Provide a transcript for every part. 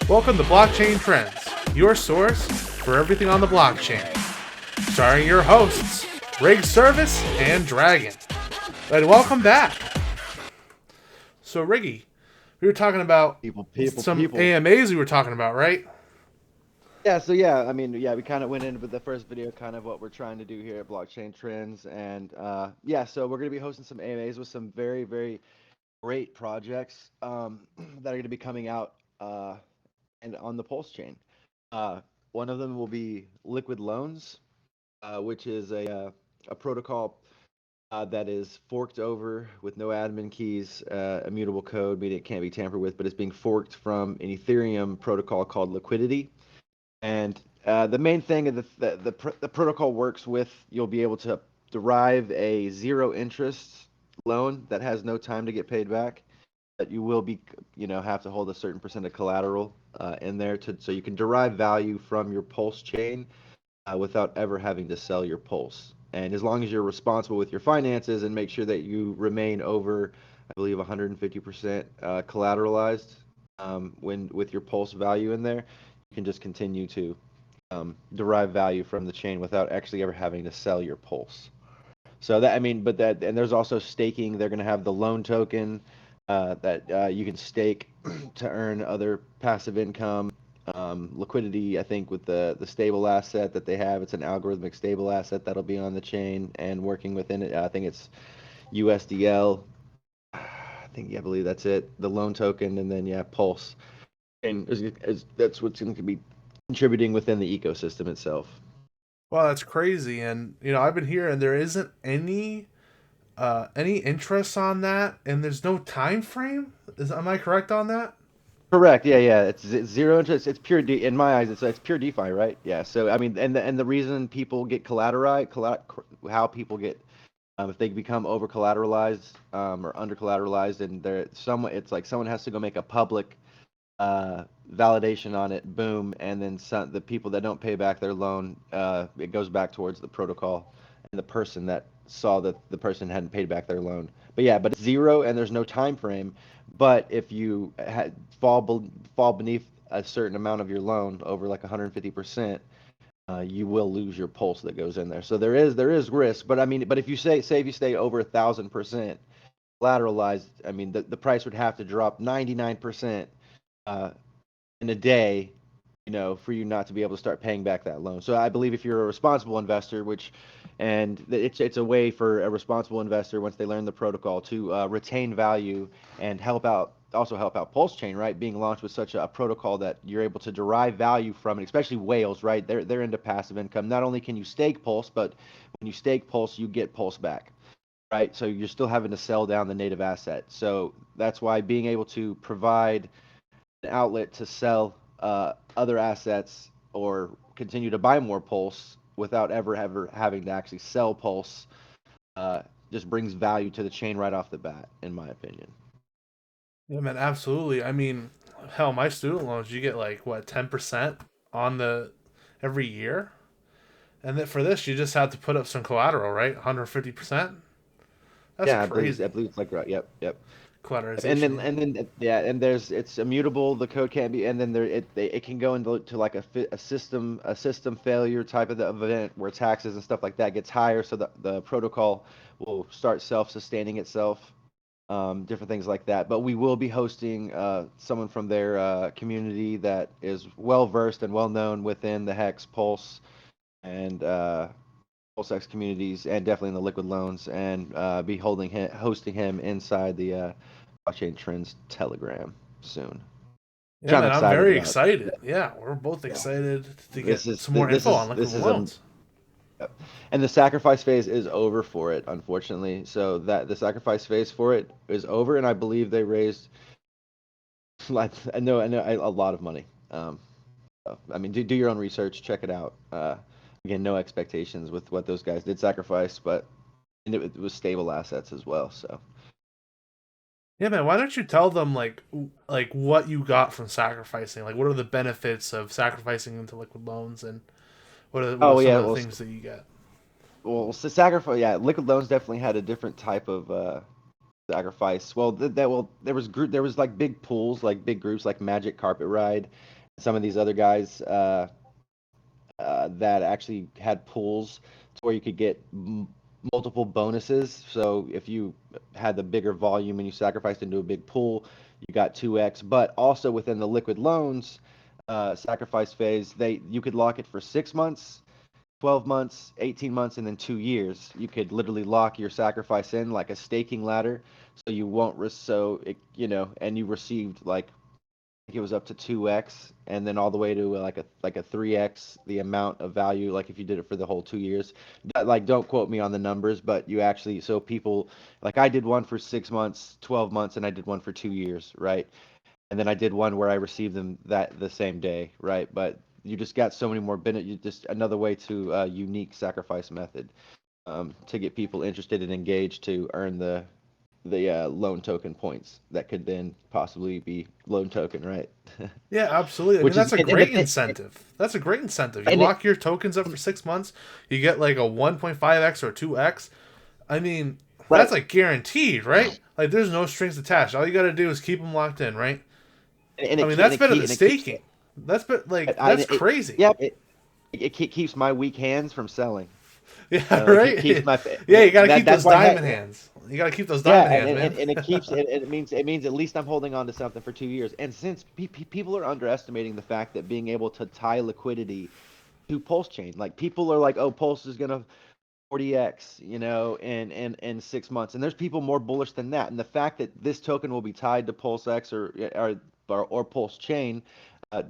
Welcome to Blockchain Trends, your source for everything on the blockchain. Starring your hosts, Rig Service and Dragon. And welcome back. So, Riggy, we were talking about some AMAs we were talking about, right? We kind of went into the first video, kind of what we're trying to do here at Blockchain Trends, and so we're going to be hosting some AMAs with some very, very great projects that are going to be coming out and on the Pulsechain. One of them will be Liquid Loans, which is a protocol that is forked over with no admin keys, immutable code, meaning it can't be tampered with, but it's being forked from an Ethereum protocol called Liquidity. And the main thing is the protocol works with, you'll be able to derive a zero interest loan that has no time to get paid back. That you will be, have to hold a certain percent of collateral in there so you can derive value from your Pulse chain without ever having to sell your Pulse. And as long as you're responsible with your finances and make sure that you remain over, I believe, 150% collateralized with your Pulse value in there, you can just continue to derive value from the chain without actually ever having to sell your Pulse. So and there's also staking. They're going to have the loan token that you can stake to earn other passive income. Liquidity, I think, with the stable asset that they have, it's an algorithmic stable asset that'll be on the chain and working within it. I think it's USDL. I believe that's it. The loan token, and then Pulse, and that's what's going to be contributing within the ecosystem itself. Well, that's crazy, and I've been hearing there isn't any interest on that, and there's no time frame. Am I correct on that? Correct. Yeah. It's zero interest. It's pure in my eyes. It's pure DeFi, right? Yeah. So I mean, and the reason people get how people get if they become over collateralized or under collateralized, and it's like someone has to go make a public validation on it. Boom, and then the people that don't pay back their loan, it goes back towards the protocol and the person that saw that the person hadn't paid back their loan. But it's zero, and there's no time frame. But if you fall beneath a certain amount of your loan, over like 150%, you will lose your Pulse that goes in there. So there is risk. But I mean, but if you say if you stay over 1,000% collateralized, I mean the price would have to drop 99% in a day, for you not to be able to start paying back that loan. So I believe if you're a responsible investor, and it's a way for a responsible investor, once they learn the protocol, to retain value and help out Pulsechain, right? Being launched with such a protocol that you're able to derive value from it, especially whales, right? They're into passive income. Not only can you stake Pulse, but when you stake Pulse, you get Pulse back, right? So you're still having to sell down the native asset. So that's why being able to provide an outlet to sell other assets or continue to buy more Pulse without ever having to actually sell Pulse just brings value to the chain right off the bat, in my opinion. Yeah, man, absolutely. I mean, hell, my student loans, you get like what 10% on the every year, and then for this, you just have to put up some collateral, right? 150%. That's Yeah, I crazy. believe it's like right. Yep. And Collateralization, then yeah. and then yeah, and it's immutable. The code can't be, and then it can go into like a system failure type of the event where taxes and stuff like that gets higher, so the protocol will start self-sustaining itself. Different things like that. But we will be hosting someone from their community that is well versed and well known within the Hex, Pulse, and Pulsex communities, and definitely in the Liquid Loans, and be hosting him inside the Blockchain Trends Telegram soon, which Yeah, I'm man, I'm excited very about. excited. Yeah, we're both Yeah, excited to get this is some more info on liquid this is a loans. and the sacrifice phase is over for it, unfortunately. So that the sacrifice phase for it is over, and I believe they raised like a lot of money. I mean, do your own research, check it out. Again, no expectations with what those guys did sacrifice, but it was stable assets as well. So Yeah, man, why don't you tell them like what you got from sacrificing? Like, what are the benefits of sacrificing into liquid loans, and what are oh some yeah, of the well, things that you get? sacrifice. Yeah, Liquid Loans definitely had a different type of sacrifice. Well, there was like big pools, like big groups, like Magic Carpet Ride, some of these other guys that actually had pools to where you could get multiple bonuses. So if you had the bigger volume and you sacrificed into a big pool, you got 2x. But also within the liquid loans sacrifice phase, you could lock it for 6 months, 12 months, 18 months, and then 2 years. You could literally lock your sacrifice in like a staking ladder, so you won't so it, and you received like it was up to 2x, and then all the way to like a 3x the amount of value, like if you did it for the whole 2 years. Like, don't quote me on the numbers, but you actually, so people, like I did one for 6 months, 12 months, and I did one for 2 years, right? And then I did one where I received them that the same day, right? But you just got so many more benefits. You just another way to unique sacrifice method to get people interested and engaged to earn the loan token points that could then possibly be loan token, right? Yeah, absolutely. I mean, Which is that's a and the great thing, incentive. That's a great incentive. You and it, lock your tokens up for 6 months, you get like a 1.5x or 2x. I mean, that's right, like guaranteed, right? Like, there's no strings attached. All you got to do is keep them locked in, right? and I it mean, ke- and that's it better keep than and it keeps staking. That's that's it crazy. yeah it keeps my weak hands from selling. Yeah, It keeps right. Yeah, you got to keep that's those why diamond hands. You got to keep those yeah, diamond hands, man. and it keeps it means at least I'm holding on to something for 2 years. And since people are underestimating the fact that being able to tie liquidity to Pulse Chain, like people are like, oh, Pulse is gonna 40x, in 6 months, and there's people more bullish than that. And the fact that this token will be tied to Pulsex or Pulse Chain,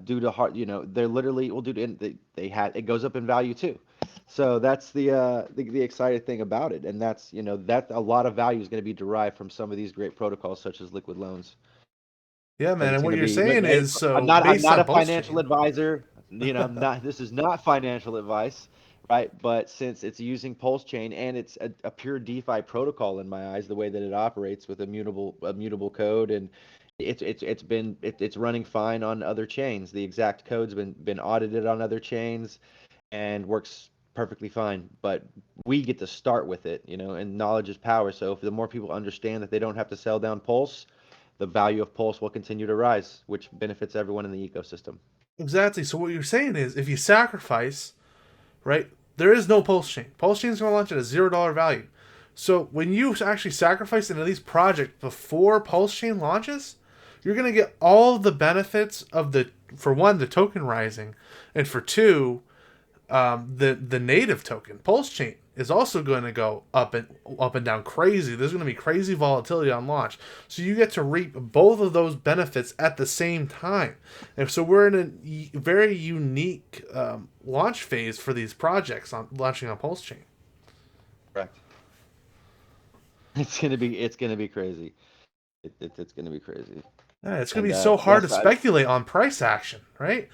due to hard, they're literally will do they had it goes up in value too. So that's the exciting thing about it, and that's that a lot of value is going to be derived from some of these great protocols such as liquid loans. Yeah, And man. it's And going what to you're be look. saying Hey, is I'm so not I'm based not on a Pulse financial Chain. advisor. I'm not. This is not financial advice, right? But since it's using Pulse Chain and it's a pure DeFi protocol in my eyes, the way that it operates with a mutable code, and it's running fine on other chains. The exact code's been audited on other chains and works perfectly fine. But we get to start with it, and knowledge is power. So if the more people understand that they don't have to sell down Pulse, the value of Pulse will continue to rise, which benefits everyone in the ecosystem. Exactly. So what you're saying is if you sacrifice, right, there is no Pulse Chain. Pulse Chain is going to launch at a $0 value. So when you actually sacrifice into these projects before Pulse Chain launches, you're going to get all the benefits of for one, the token rising, and for two, the native token Pulse Chain is also going to go up and down crazy. There's going to be crazy volatility on launch, so you get to reap both of those benefits at the same time. And so we're in a very unique launch phase for these projects on launching on Pulse Chain. Correct. It's gonna be crazy. It's gonna be crazy. Yeah, it's going to And be so hard to yes, speculate on price action, right?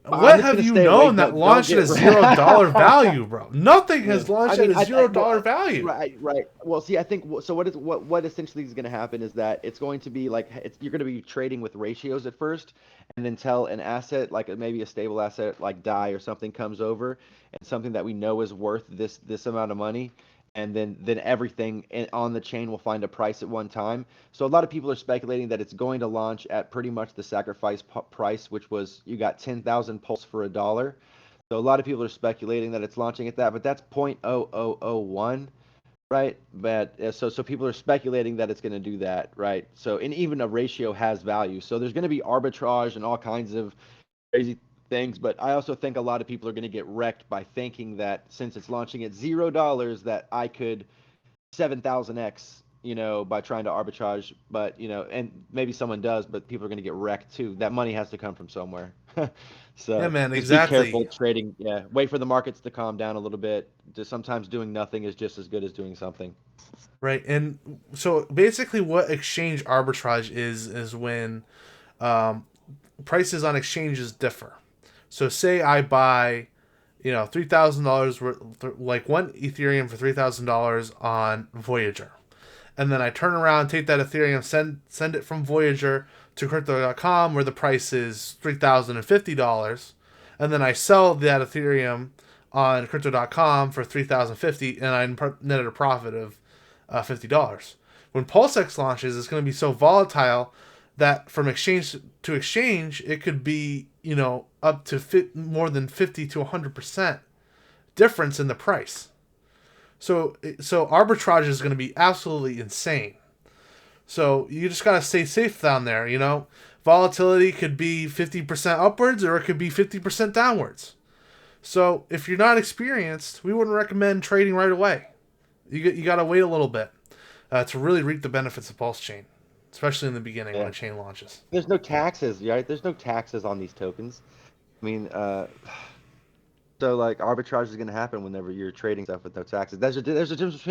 I'm What just have gonna you stay away. known that Don't launched at get. a $0 value, bro? Nothing has I launched at mean, a $0 well, value. right. Well, see, I think so. What essentially is going to happen is that it's going to be like you're going to be trading with ratios at first, and then tell an asset like maybe a stable asset like DAI or something comes over, and something that we know is worth this amount of money, and then everything on the chain will find a price at one time. So a lot of people are speculating that it's going to launch at pretty much the sacrifice price, which was you got 10,000 pulse for $1. So a lot of people are speculating that it's launching at that, but that's 0.0001, right? But so people are speculating that it's going to do that, right? So and even a ratio has value. So there's going to be arbitrage and all kinds of crazy things, but I also think a lot of people are going to get wrecked by thinking that since it's launching at $0, that I could 7,000x, by trying to arbitrage. But and maybe someone does, but people are going to get wrecked too. That money has to come from somewhere. Yeah, So man, just be exactly. careful trading. Yeah, wait for the markets to calm down a little bit. Just sometimes doing nothing is just as good as doing something. Right. And so basically what exchange arbitrage is when um, prices on exchanges differ. So say I buy, $3,000 worth, like one Ethereum for $3,000 on Voyager. And then I turn around, take that Ethereum, send it from Voyager to crypto.com where the price is $3,050. And then I sell that Ethereum on crypto.com for $3,050 and I netted a profit of $50. When Pulsex launches, it's going to be so volatile that from exchange to exchange, it could be, up to more than 50 to 100% difference in the price. So arbitrage is going to be absolutely insane. So you just got to stay safe down there, Volatility could be 50% upwards or it could be 50% downwards. So if you're not experienced, we wouldn't recommend trading right away. You got to wait a little bit to really reap the benefits of Pulse Chain, especially in the beginning when Yeah. a chain launches. There's no taxes, right? There's no taxes on these tokens. I mean, so like arbitrage is going to happen whenever you're trading stuff with no taxes. There's a difference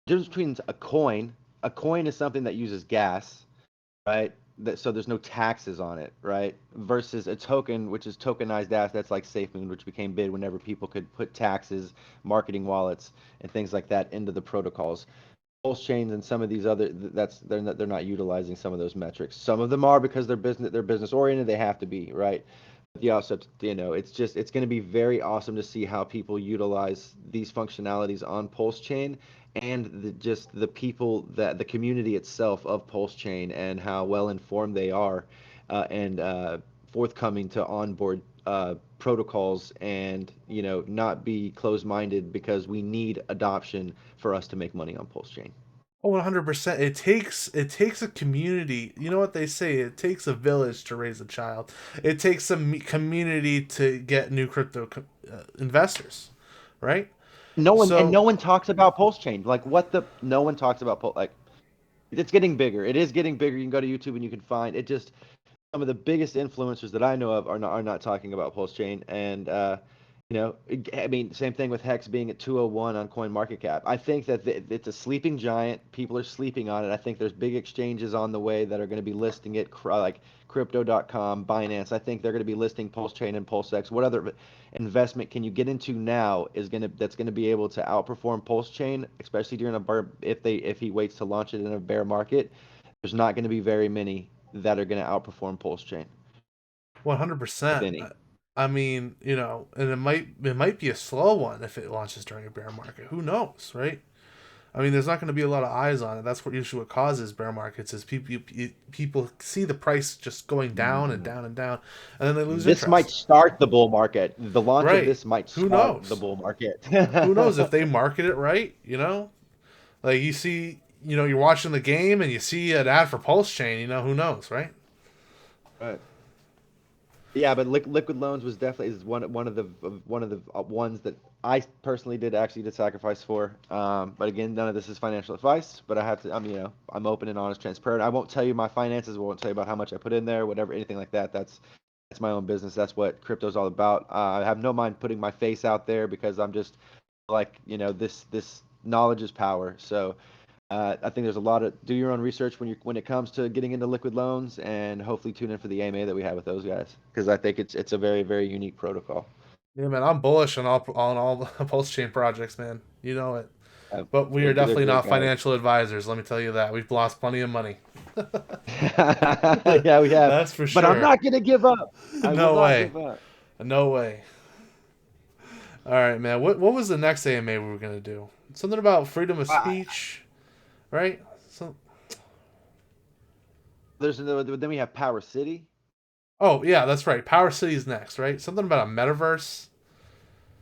between a coin. A coin is something that uses gas, right? So there's no taxes on it, right? Versus a token, which is tokenized assets like SafeMoon, which became big whenever people could put taxes, marketing wallets, and things like that into the protocols. Pulse chains and some of these other they're not utilizing some of those metrics. Some of them are because they're business oriented. They have to be, right? But you also it's going to be very awesome to see how people utilize these functionalities on Pulse chain and just the people that the community itself of Pulse chain and how well informed they are and forthcoming to onboard protocols and not be closed minded because we need adoption for us to make money on Pulse chain. Oh, 100%. It takes a community. You know what they say? It takes a village to raise a child. It takes some community to get new crypto investors, right? So, No one talks about Pulse chain. Like what the no one talks about like it's getting bigger. It is getting bigger. You can go to YouTube and you can find it. Just some of the biggest influencers that I know of are not talking about Pulse chain. And I mean, same thing with Hex being at 201 on CoinMarketCap. I think that it's a sleeping giant. People are sleeping on it. I think there's big exchanges on the way that are going to be listing it, like Crypto.com, Binance. I think they're going to be listing Pulse chain and Pulsex. What other investment can you get into now that's going to be able to outperform Pulse chain, especially during a bear if he waits to launch it in a bear market? There's not going to be very many that are going to outperform Pulse chain, if 100%. any. I mean, and it might be a slow one if it launches during a bear market. Who knows, right? I mean, there's not going to be a lot of eyes on it. That's what usually what causes bear markets is people see the price just going down and down and down, and then they lose This might interest. start the bull market. The launch of Right? this might Who start the knows? bull market. Who knows if they market it right? Like you see, you're watching the game and you see an ad for Pulse Chain. Who knows, right? Right. Yeah, but liquid loans was definitely is one of the ones that I personally did sacrifice for. But again, none of this is financial advice. But I have to. I'm open and honest, transparent. I won't tell you my finances. I won't tell you about how much I put in there, whatever, anything like that. That's my own business. That's what crypto's all about. I have no mind putting my face out there because I'm just like this knowledge is power. So I think there's a lot of do your own research when it comes to getting into liquid loans, and hopefully tune in for the AMA that we have with those guys because I think it's a very very unique protocol. Yeah, man, I'm bullish on all Pulse Chain projects, man. You know it. But we are They're definitely great not guys. financial advisors. Let me tell you that we've lost plenty of money. Yeah, we have, That's for but I'm sure. not gonna give up. I will No not way. give up. No way. All right, man. What was the next AMA we were gonna do? Something about freedom of I, speech, right? So, then we have Power City. oh yeah, that's right. Power City's next, right? Something about a metaverse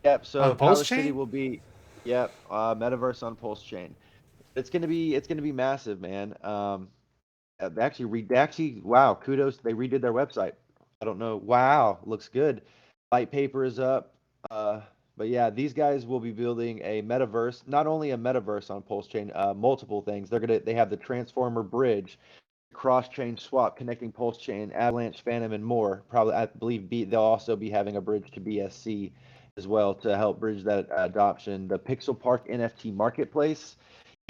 Yep. on So the Pulse Power City Chain. will be, yep, metaverse on Pulse Chain. It's gonna be massive, man. Wow, kudos. They redid their website. I don't know. Wow, looks good. White paper is up. Uh, but yeah, these guys will be building a metaverse. Not only a metaverse on Pulse Chain, multiple things. They have the Transformer Bridge, cross chain swap connecting Pulse Chain, Avalanche, Phantom, and more. Probably, I believe they'll also be having a bridge to BSC as well to help bridge that adoption. The Pixel Park NFT marketplace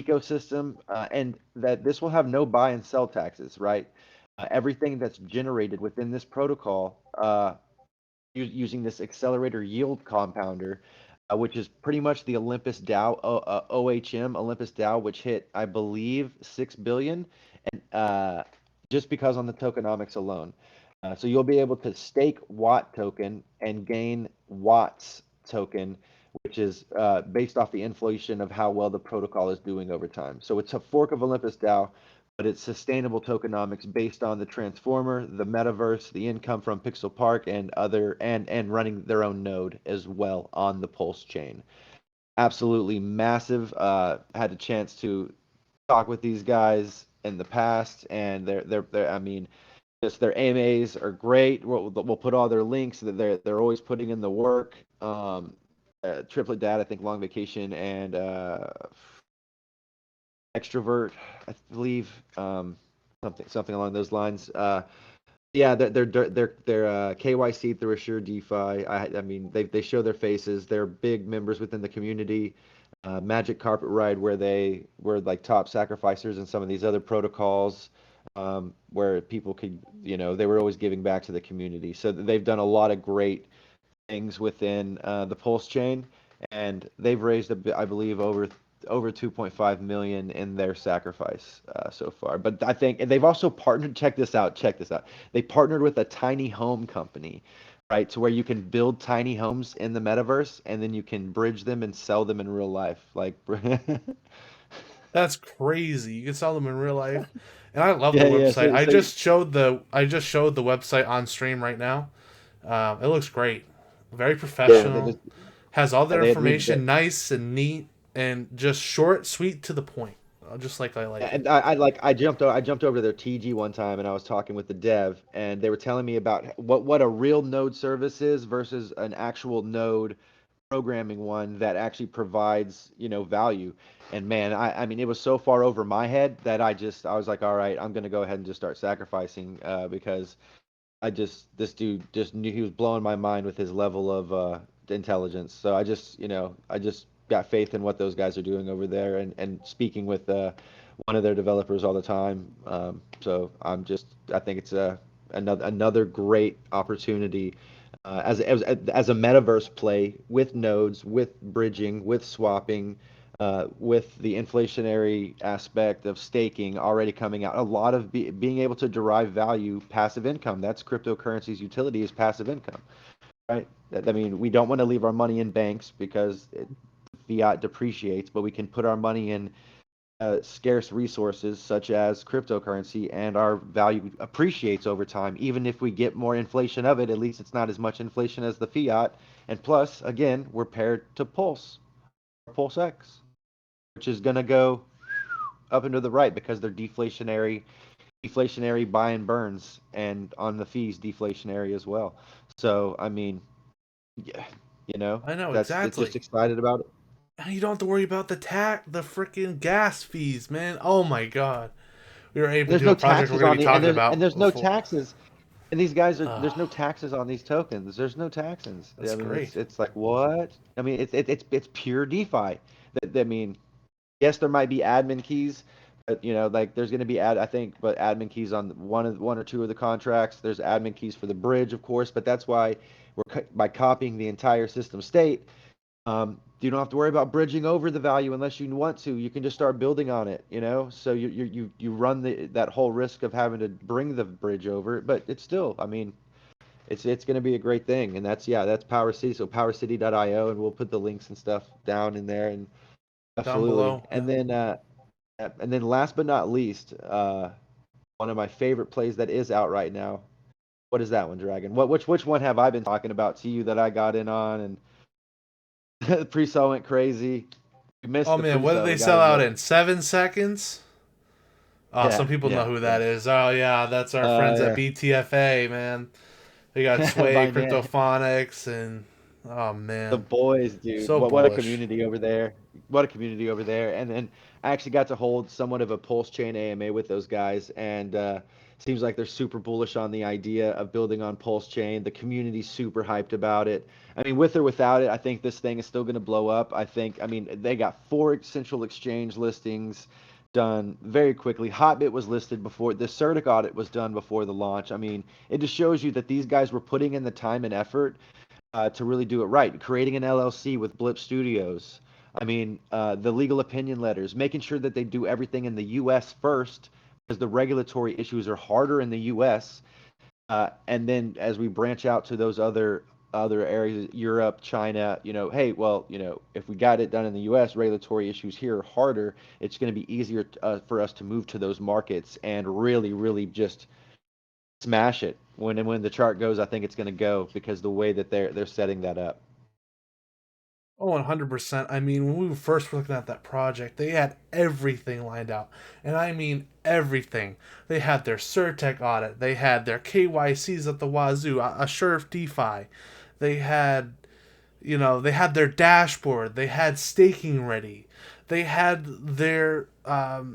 ecosystem, and that this will have no buy and sell taxes, right? Everything that's generated within this protocol using this accelerator yield compounder, which is pretty much the Olympus DAO, OHM Olympus DAO, which hit, I believe, 6 billion, and just because on the tokenomics alone. So you'll be able to stake Watt token and gain Watts token, which is based off the inflation of how well the protocol is doing over time. So it's a fork of Olympus DAO. but it's sustainable tokenomics based on the transformer, the metaverse, the income from Pixel Park, and other and running their own node as well on the Pulse chain. Absolutely massive. Had a chance to talk with these guys in the past, and they're I mean, just their AMAs are great. We'll put all their links. They're always putting in the work. Triplet Dad, I think Long Vacation, and Extrovert, I believe, something along those lines. Yeah, they're KYC through Assure DeFi. I mean, they show their faces. They're big members within the community. Magic Carpet Ride, where they were like top sacrificers in some of these other protocols, where people could, they were always giving back to the community. So they've done a lot of great things within the Pulse chain, and they've raised I believe over 2.5 million in their sacrifice so far. But I think, and they've also partnered. Check this out. Check this out. They partnered with a tiny home company, right, to where you can build tiny homes in the metaverse, and then you can bridge them and sell them in real life. Like, That's crazy. You can sell them in real life, and I love the yeah, yeah. website. So, so I just showed the website on stream right now. It looks great, very yeah, they professional. just Has all their they had information nice and neat, and just short, sweet, to the point. Just like I like it. And I jumped over to their TG one time and I was talking with the dev and they were telling me about what a real node service is versus an actual node programming one that actually provides, value. And man, I mean it was so far over my head that I was like, all right, I'm gonna go ahead and just start sacrificing because this dude just knew he was blowing my mind with his level of intelligence. So I just got faith in what those guys are doing over there, and speaking with one of their developers all the time. So I think it's another great opportunity as a metaverse play with nodes, with bridging, with swapping, with the inflationary aspect of staking already coming out, a lot of being able to derive value, passive income. That's cryptocurrency's utility is passive income, right? I mean, we don't want to leave our money in banks because fiat depreciates, but we can put our money in scarce resources such as cryptocurrency, and our value appreciates over time. Even if we get more inflation of it, at least it's not as much inflation as the fiat. And plus, again, we're paired to Pulsex, which is going to go up and to the right because they're deflationary buy and burns, and on the fees deflationary as well. So I mean, yeah, I know that's it's just exactly. excited about it. And you don't have to worry about the freaking gas fees, man. Oh my god. We were able to There's do no a project we're taxes going to on be the talking and about there's no before. taxes. And these guys are Uh, there's no taxes on these tokens. There's no taxes. that's I mean, great. it's like what? I mean, it's pure DeFi. I mean, yes, there might be admin keys, but like there's going to be I think, but admin keys on one or two of the contracts. There's admin keys for the bridge, of course, but that's why by copying the entire system state, you don't have to worry about bridging over the value unless you want to. You can just start building on it, So you run that whole risk of having to bring the bridge over, but it's still, I mean, it's going to be a great thing, and that's Power City. So powercity.io, and we'll put the links and stuff down in there, and Down absolutely. below. Yeah. And then last but not least, one of my favorite plays that is out right now. What is that one, Dragon? Which one have I been talking about to you that I got in on and the pre-sale went crazy? We missed Oh the man, what did pre-sale. they We got to sell out admit. in 7 seconds? Oh, some Yeah, people know yeah, who yeah. that is. Oh yeah, that's our friends at Yeah. BTFA, man. They got Sway, My man, Cryptophonics, and oh the man, boys, dude. so What a bullish. community over there. What a community over there. And then I actually got to hold somewhat of a Pulse Chain AMA with those guys, and seems like they're super bullish on the idea of building on Pulse Chain. The community's super hyped about it. I mean, with or without it, I think this thing is still going to blow up. I mean, they got 4 central exchange listings done very quickly. Hotbit was listed before the Certic audit was done before the launch. I mean, it just shows you that these guys were putting in the time and effort to really do it right. Creating an LLC with Blip Studios. I mean, the legal opinion letters, making sure that they do everything in the U.S. first, because the regulatory issues are harder in the U.S. And then as we branch out to those other other areas, Europe, China, hey, well, if we got it done in the U.S., regulatory issues here are harder. It's going to be easier for us to move to those markets and really, really just smash it. When the chart goes, I think it's going to go because the way that they're setting that up. Oh, 100%. I mean, when we were first looking at that project, they had everything lined out. And I mean everything. They had their Certec audit. They had their KYCs at the wazoo, Assure DeFi. They had, they had their dashboard. They had staking ready. They had their, what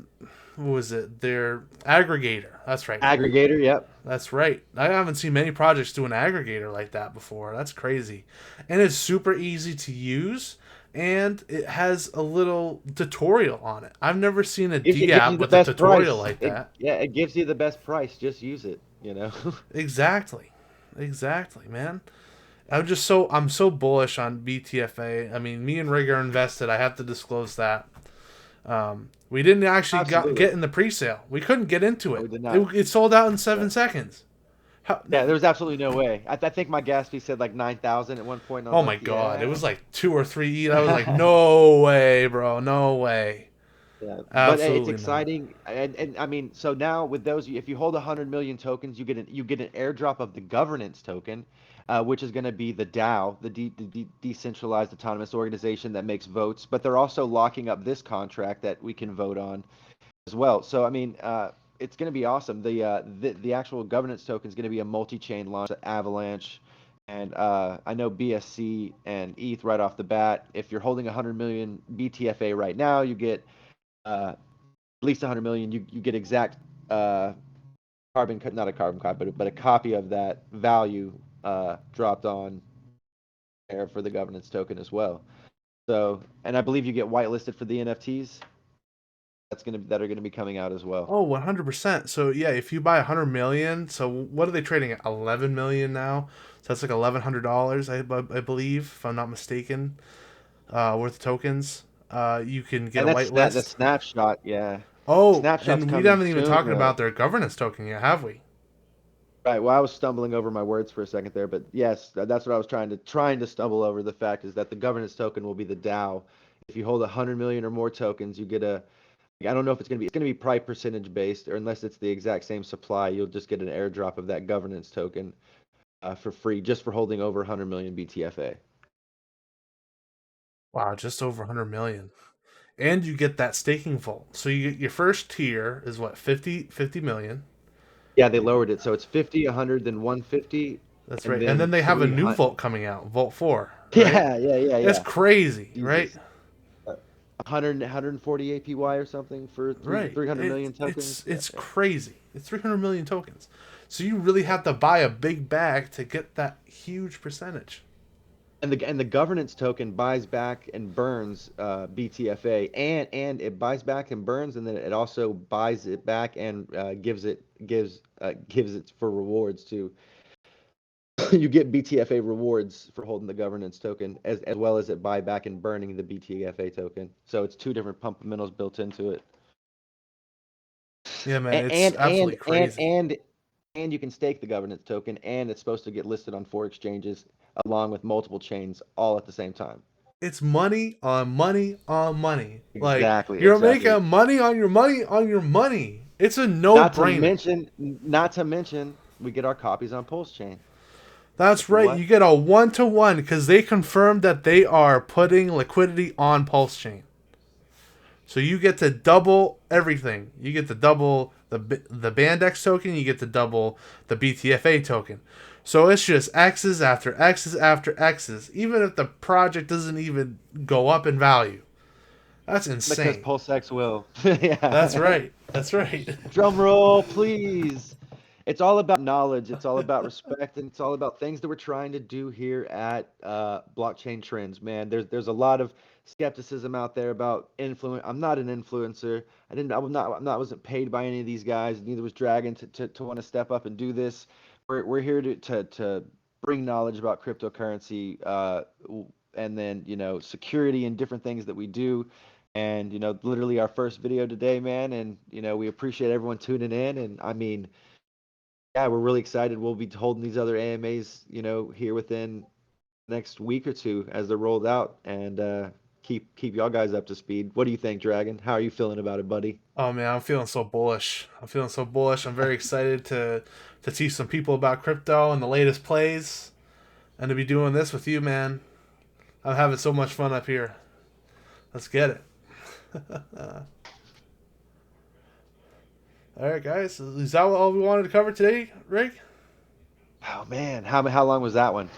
was it? Their aggregator. That's right. Aggregator, yep. That's right. I haven't seen many projects do an aggregator like that before. That's crazy. And it's super easy to use and it has a little tutorial on it. I've never seen a It D gives you app the with a best tutorial price. like that. Yeah, it gives you the best price. Just use it. Exactly. Exactly, man. I'm so bullish on BTFA. I mean, me and Rig are invested. I have to disclose that. We didn't actually get Absolutely. in the pre-sale. We couldn't get into No, it. we did It, not. it sold out in Yeah. 7 seconds. How, Yeah, there was absolutely no way. I think my gas fee said like 9,000 at one point, and I was Oh my like, god, it yeah. was like 2 or 3 eat. I was like, no way, bro, no way, Yeah, but hey, it's absolutely not. exciting, and I mean, so now with those, if you hold 100 million tokens, you get an airdrop of the governance token, which is going to be the DAO, the decentralized autonomous organization that makes votes. But they're also locking up this contract that we can vote on as well. So I mean, it's going to be awesome. The actual governance token is going to be a multi-chain launch, Avalanche, and I know BSC and ETH right off the bat. If you're holding 100 million BTFA right now, you get at least 100 million. You get exact uh, not a carbon copy, but a copy of that value dropped on there for the governance token as well. So, and I believe you get whitelisted for the NFTs that are gonna be coming out as well. Oh, 100%. So yeah, if you buy 100 million, so what are they trading at? 11 million now. So that's like $1,100, I believe, if I'm not mistaken, worth of tokens. You can get And a that's white the list. snapshot, yeah. Oh, Snapshot's and we coming haven't even soon. talked about their governance token yet, have we? Right. Well, I was stumbling over my words for a second there, but yes, that's what I was trying to stumble over. The fact is that the governance token will be the DAO. If you hold 100 million or more tokens, you get a I don't know if it's gonna be probably percentage based, or unless it's the exact same supply, you'll just get an airdrop of that governance token for free just for holding over 100 million BTFA. Wow, just over 100 million. And you get that staking vault. So you get your first tier is what, 50 million. Yeah, they lowered it, so it's 50, 100, then 150, That's and right. And then then they have a new 300. vault coming out, Vault 4, right? Yeah, yeah, yeah, It's yeah. crazy, right? Jesus. 100, 140 APY or something for Right. 300 It, million it's tokens. Yeah, it's yeah. crazy. It's 300 million tokens. So you really have to buy a big bag to get that huge percentage. And the governance token buys back and burns BTFA, and it buys back and burns, and then it also buys it back and gives it for rewards too. You get BTFA rewards for holding the governance token, as well as it buyback and burning the BTFA token. So it's two different fundamentals built into it. Yeah, man, A- it's And and absolutely and crazy. and and you can stake the governance token, and it's supposed to get listed on four exchanges along with multiple chains all at the same time. It's money on money on money. Like Exactly, you're exactly. making money on your money on your money. It's a Not to no-brainer. mention, not to mention, we get our copies on Pulsechain. That's Like right. You what? get a 1-to-1 because they confirmed that they are putting liquidity on Pulsechain. So you get to double everything. You get to double the Bandex token. You get to double the BTFA token. So it's just X's after X's after X's, even if the project doesn't even go up in value. That's Because insane. Pulsex will. That's Yeah. right. That's right. Drum roll, please. It's all about knowledge. It's all about respect, and it's all about things that we're trying to do here at Blockchain Trends. Man, there's a lot of skepticism out there about influence. I'm not an influencer. I didn't. I'm not. Wasn't paid by any of these guys. Neither was Dragon to want to step up and do this. We're here to bring knowledge about cryptocurrency, and then security and different things that we do. And literally our first video today, man. And we appreciate everyone tuning in. And I mean, yeah, we're really excited. We'll be holding these other AMAs, here within. next week or two as they're rolled out, and keep y'all guys up to speed. What do you think, Dragon? How are you feeling about it, buddy? Oh man, I'm feeling so bullish. I'm feeling so bullish. I'm very excited to teach some people about crypto and the latest plays, and to be doing this with you, man. I'm having so much fun up here. Let's get it. All right, guys. Is that all we wanted to cover today, Rick? Oh man, how long was that one?